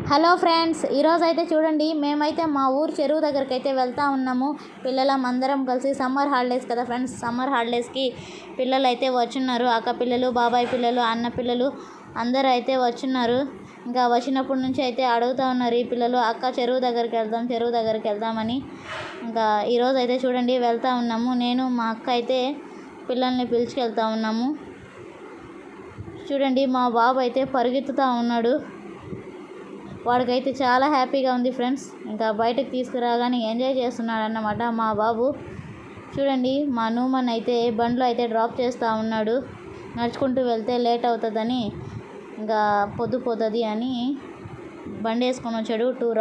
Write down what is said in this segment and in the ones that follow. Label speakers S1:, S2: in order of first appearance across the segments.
S1: Hello friends, ఈరోజు అయితే చూడండి, మేమైతే మా ఊరు చెరువు దగ్గరికి అయితే వెళ్తూ ఉన్నాము. పిల్లలం అందరం కలిసి. సమ్మర్ హాలిడేస్ కదా ఫ్రెండ్స్, సమ్మర్ హాలిడేస్కి పిల్లలు అయితే వచ్చున్నారు. అక్క పిల్లలు, బాబాయ్ పిల్లలు, అన్న పిల్లలు అందరూ అయితే వచ్చున్నారు. ఇంకా వచ్చినప్పటి నుంచి అయితే అడుగుతూ ఉన్నారు ఈ పిల్లలు, అక్క చెరువు దగ్గరికి వెళ్దామని. ఇంకా ఈరోజు అయితే చూడండి వెళ్తూ ఉన్నాము. నేను మా అక్క అయితే పిల్లల్ని పిలుచుకెళ్తా ఉన్నాము. చూడండి మా బాబు అయితే పరిగెత్తుతూ ఉన్నాడు. వాడికైతే చాలా హ్యాపీగా ఉంది ఫ్రెండ్స్. ఇంకా బయటకు తీసుకురాగానే ఎంజాయ్ చేస్తున్నాడు అన్నమాట మా బాబు. చూడండి మా నూమన్ అయితే బండ్లో అయితే డ్రాప్ చేస్తూ ఉన్నాడు. నడుచుకుంటూ వెళ్తే లేట్ అవుతుందని, ఇంకా పొద్దుపోతుంది అని బండి వేసుకొని వచ్చాడు. 2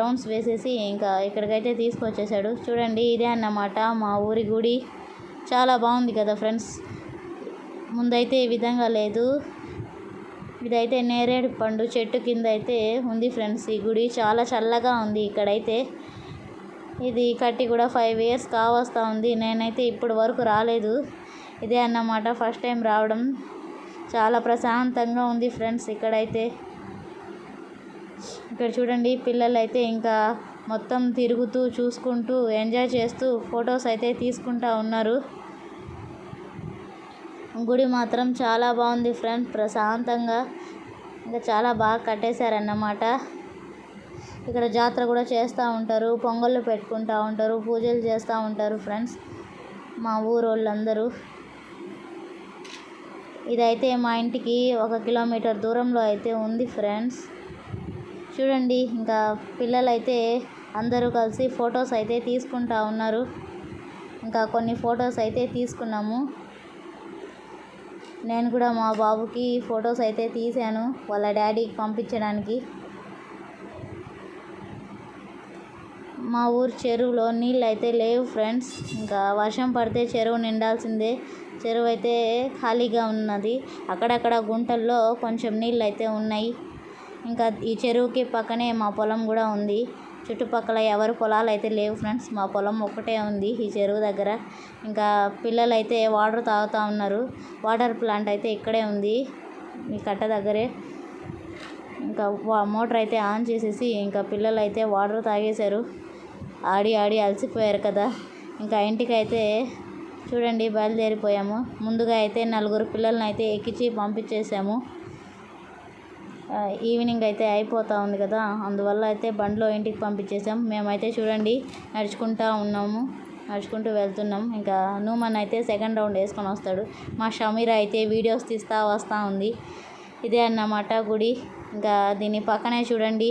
S1: రౌండ్స్ వేసేసి ఇంకా ఇక్కడికైతే తీసుకొచ్చేసాడు. చూడండి ఇదే అన్నమాట మా ఊరి గుడి. చాలా బాగుంది కదా ఫ్రెండ్స్. ముందైతే ఈ విధంగా లేదు. ఇదైతే నేరేడు పండు చెట్టు కింద అయితే ఉంది ఫ్రెండ్స్. ఈ గుడి చాలా చల్లగా ఉంది ఇక్కడైతే. ఇది కట్టి కూడా 5 years కావస్తూ ఉంది. నేనైతే ఇప్పటి వరకు రాలేదు. ఇదే అన్నమాట ఫస్ట్ టైం రావడం. చాలా ప్రశాంతంగా ఉంది ఫ్రెండ్స్ ఇక్కడైతే. ఇక్కడ చూడండి పిల్లలు అయితే ఇంకా మొత్తం తిరుగుతూ, చూసుకుంటూ, ఎంజాయ్ చేస్తూ ఫొటోస్ అయితే తీసుకుంటూ ఉన్నారు. గుడి మాత్రం చాలా బాగుంది ఫ్రెండ్స్, ప్రశాంతంగా. ఇంకా చాలా బాగా కట్టేశారన్నమాట. ఇక్కడ జాతర కూడా చేస్తూ ఉంటారు, పొంగళ్ళు పెట్టుకుంటూ ఉంటారు, పూజలు చేస్తూ ఉంటారు ఫ్రెండ్స్ మా ఊరోళ్ళందరూ. ఇదైతే మా ఇంటికి 1 kilometer దూరంలో అయితే ఉంది ఫ్రెండ్స్. చూడండి ఇంకా పిల్లలైతే అందరూ కలిసి ఫొటోస్ అయితే తీసుకుంటూ ఉన్నారు. ఇంకా కొన్ని ఫొటోస్ అయితే తీసుకున్నాము. నేను కూడా మా బాబుకి ఫొటోస్ అయితే తీశాను వాళ్ళ డాడీకి పంపించడానికి. మా ఊరు చెరువులో నీళ్ళు అయితే లేవు ఫ్రెండ్స్. ఇంకా వర్షం పడితే చెరువు నిండాల్సిందే. చెరువు అయితే ఖాళీగా ఉన్నది. అక్కడక్కడ గుంటల్లో కొంచెం నీళ్ళు అయితే ఉన్నాయి. ఇంకా ఈ చెరువుకి పక్కనే మా పొలం కూడా ఉంది. చుట్టుపక్కల ఎవరి పొలాలు అయితే లేవు ఫ్రెండ్స్. మా పొలం ఒక్కటే ఉంది ఈ చెరువు దగ్గర. ఇంకా పిల్లలు అయితే వాటర్ తాగుతూ ఉన్నారు. వాటర్ ప్లాంట్ అయితే ఇక్కడే ఉంది ఈ కట్ట దగ్గరే. ఇంకా మోటార్ అయితే ఆన్ చేసేసి ఇంకా పిల్లలు అయితే వాటర్ తాగేశారు. ఆడి అలసిపోయారు కదా. ఇంకా ఇంటికైతే చూడండి బయలుదేరిపోయాము. ముందుగా అయితే 4 పిల్లల్ని అయితే ఎక్కించి పంపించేసాము. ఈవినింగ్ అయితే అయిపోతూ ఉంది కదా, అందువల్ల అయితే బండిలో ఇంటికి పంపించేసాం. మేమైతే చూడండి నడుచుకుంటూ వెళ్తున్నాం. ఇంకా నూమన్ అయితే 2nd రౌండ్ వేసుకొని వస్తాడు. మా షమీరా అయితే వీడియోస్ తీస్తూ వస్తూ ఉంది. ఇదే అన్నమాట గుడి. ఇంకా దీని పక్కనే చూడండి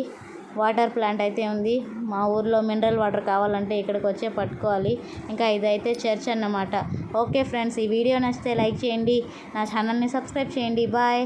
S1: వాటర్ ప్లాంట్ అయితే ఉంది. మా ఊర్లో మినరల్ వాటర్ కావాలంటే ఇక్కడికి వచ్చే పట్టుకోవాలి. ఇంకా ఇదైతే చర్చ్ అన్నమాట. ఓకే ఫ్రెండ్స్, ఈ వీడియో నచ్చితే లైక్ చేయండి, నా ఛానల్ని సబ్స్క్రైబ్ చేయండి. బాయ్.